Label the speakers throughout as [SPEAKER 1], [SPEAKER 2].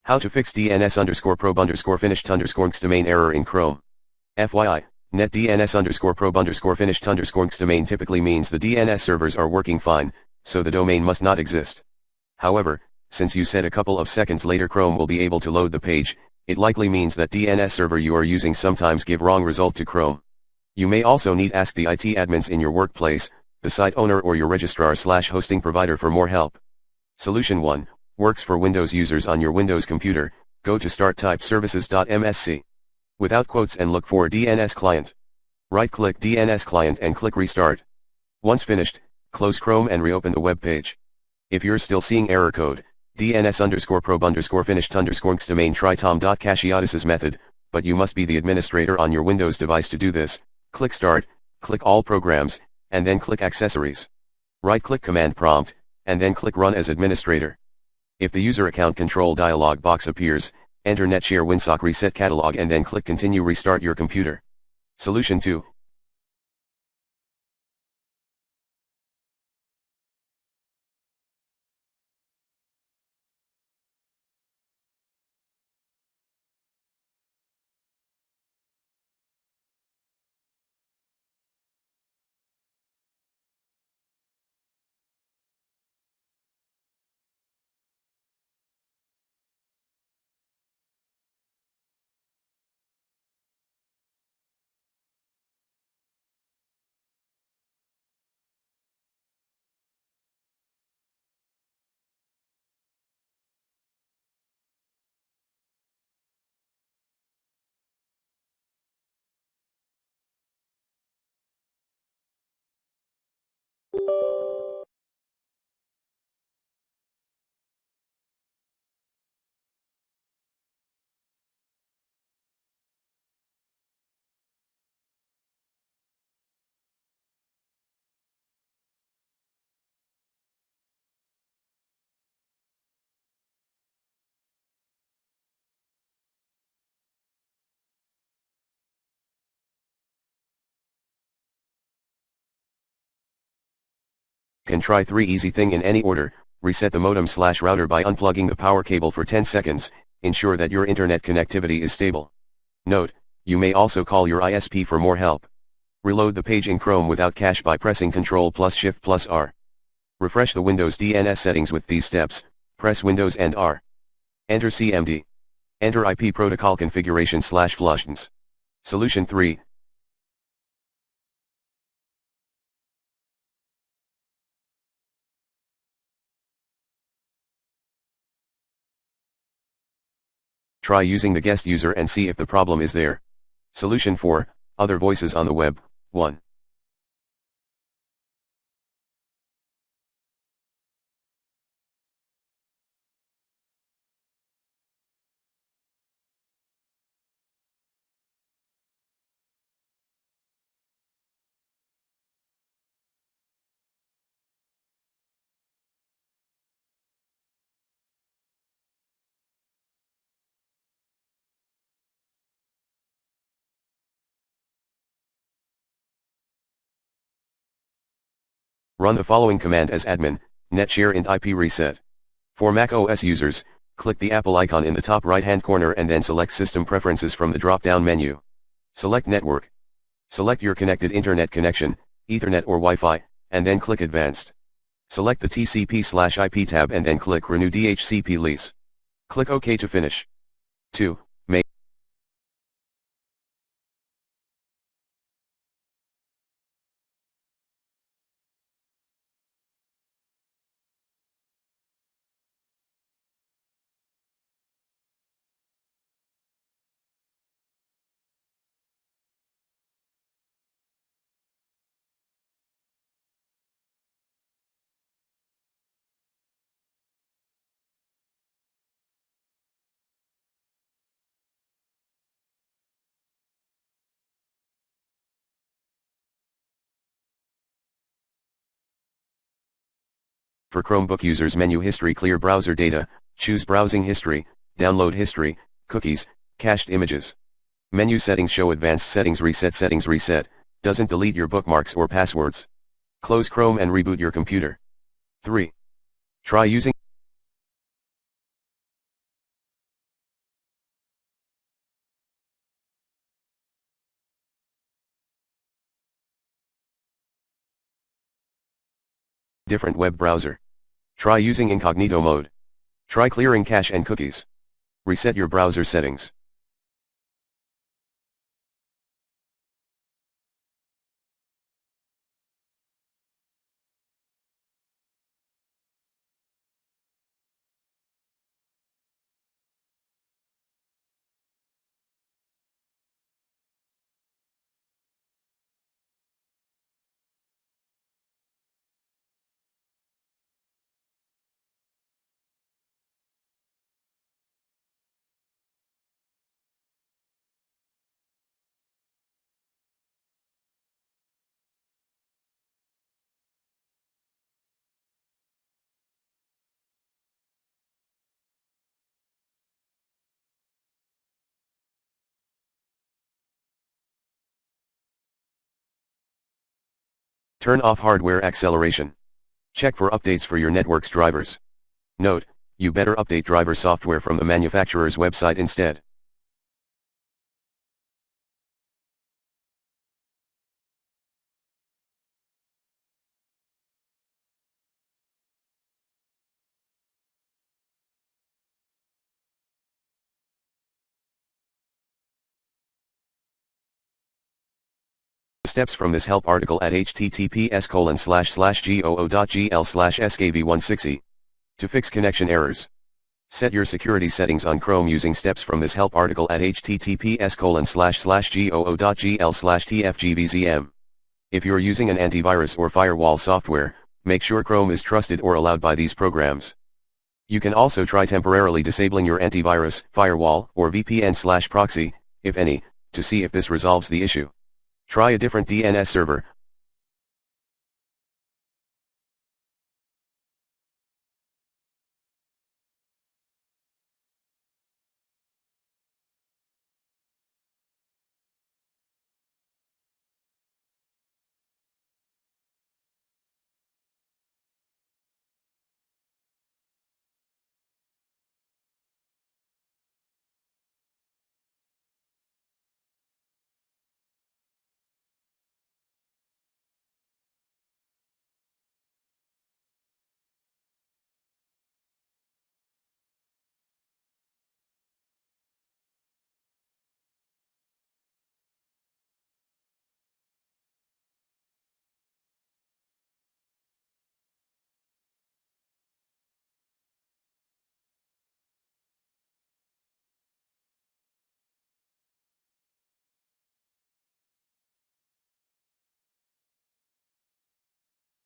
[SPEAKER 1] How to fix DNS_probe_finished_ domain error in Chrome. FYI, net DNS_probe_finished_ domain typically means the DNS servers are working fine, so the domain must not exist. However, since you said a couple of seconds later Chrome will be able to load the page, it likely means that DNS server you are using sometimes give wrong result to Chrome. You may also need ask the IT admins in your workplace, the site owner or your registrar/hosting provider for more help. Solution 1, works for Windows users on your Windows computer. Go to Start, type services.msc. Without quotes and look for DNS client. Right-click DNS client and click Restart. Once finished, close Chrome and reopen the web page. If you're still seeing error code, DNS_probe_finished_ domain, try tom.cacheaudis's method, but you must be the administrator on your Windows device to do this. Click Start, click All Programs, and then click Accessories. Right-click Command Prompt, and then click Run as Administrator. If the User Account Control dialog box appears, enter netshare winsock reset catalog and then click Continue. Restart your computer. Solution 2. Can try 3 easy thing in any order. Reset the modem/router by unplugging the power cable for 10 seconds, ensure that your internet connectivity is stable. Note, you may also call your ISP for more help. Reload the page in Chrome without cache by pressing Ctrl+Shift+R. Refresh the Windows DNS settings with these steps, press Windows and R. Enter CMD. Enter IP protocol configuration/flushdns. Solution 3. Try using the guest user and see if the problem is there. Solution 4, other voices on the web. 1. Run the following command as admin, netshare int IP reset. For Mac OS users, click the Apple icon in the top right-hand corner and then select System Preferences from the drop-down menu. Select Network. Select your connected internet connection, Ethernet or Wi-Fi, and then click Advanced. Select the TCP/IP tab and then click Renew DHCP lease. Click OK to finish. 2. Make For Chromebook users, menu history, clear browser data, choose browsing history, download history, cookies, cached images. Menu settings, show advanced settings, reset, doesn't delete your bookmarks or passwords. Close Chrome and reboot your computer. 3. Try using Different web browser. Try using incognito mode. Try clearing cache and cookies. Reset your browser settings. Turn off hardware acceleration. Check for updates for your network's drivers. Note, you better update driver software from the manufacturer's website instead. Steps from this help article at https://goo.gl/skv160. To fix connection errors. Set your security settings on Chrome using steps from this help article at https://goo.gl/tfgvzm. If you're using an antivirus or firewall software, make sure Chrome is trusted or allowed by these programs. You can also try temporarily disabling your antivirus, firewall, or VPN/proxy, if any, to see if this resolves the issue. Try a different DNS server.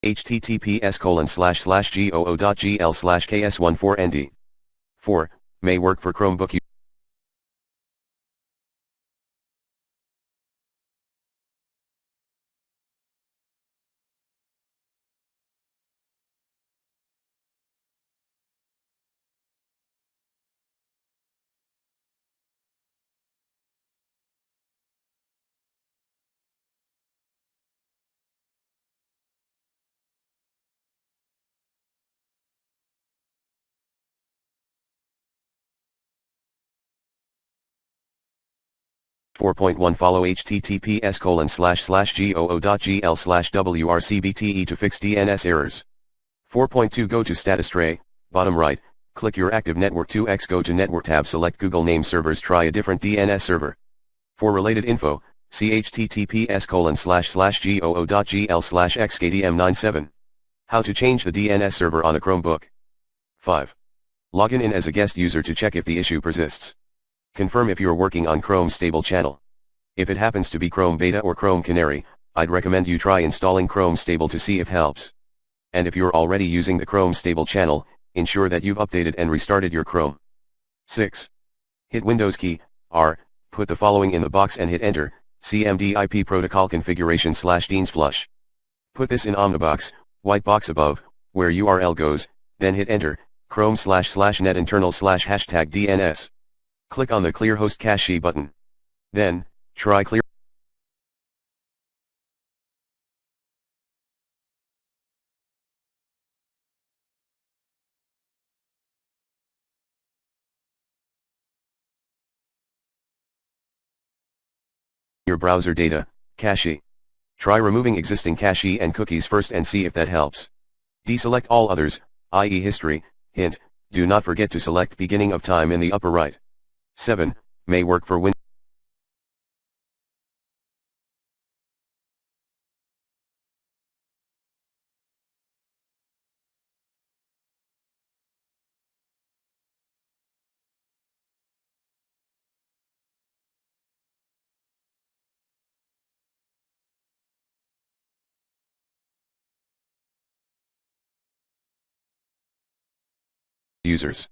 [SPEAKER 1] https://goo.gl/ks14nd. 4. May work for Chromebook. .1 Follow https://goo.gl/wrcbte to fix DNS errors. 4.2 Go to status tray, bottom right, click your active network 2x, go to network tab, select Google name servers, try a different DNS server. For related info, see https://goo.gl/xkdm97. How to change the DNS server on a Chromebook. 5. Login in as a guest user to check if the issue persists. Confirm if you're working on Chrome stable channel. If it happens to be Chrome Beta or Chrome Canary, I'd recommend you try installing Chrome Stable to see if helps. And if you're already using the Chrome Stable channel, ensure that you've updated and restarted your Chrome. 6. Hit Windows key, R, put the following in the box and hit enter, CMD IP protocol configuration /Deans flush. Put this in Omnibox, white box above, where URL goes, then hit enter, Chrome//net internal /#DNS. Click on the Clear Host Cache button. Then, try clear your browser data, cache. Try removing existing cache and cookies first and see if that helps. Deselect all others, i.e. history. Hint, do not forget to select beginning of time in the upper right. 7. May work for Windows users.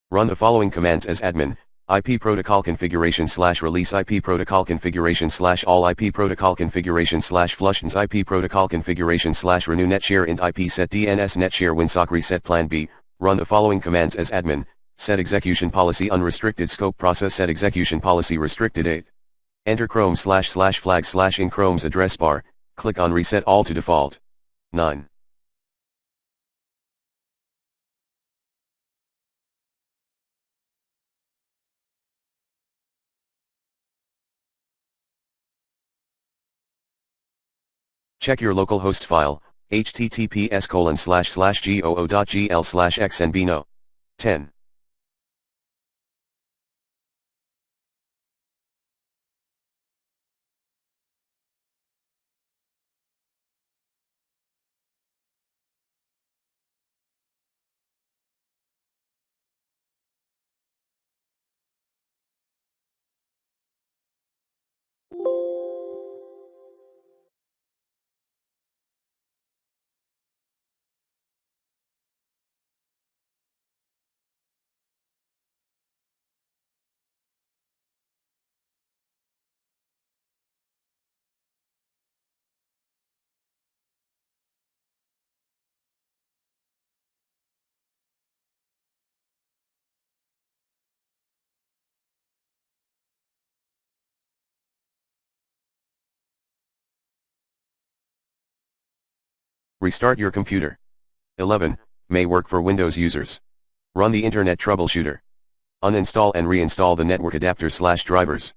[SPEAKER 1] Run the following commands as admin: IP protocol configuration / release IP protocol configuration / all IP protocol configuration / flushins IP protocol configuration / renew netshare int IP set DNS netshare winsock reset plan B. Run the following commands as admin: set execution policy unrestricted scope process set execution policy restricted 8. Enter Chrome / flag / in Chrome's address bar, click on reset all to default. 9. Check your local host file, https://goo.gl/xnb no. 10. Restart your computer. 11. May work for Windows users. Run the Internet Troubleshooter. Uninstall and reinstall the network adapter / drivers.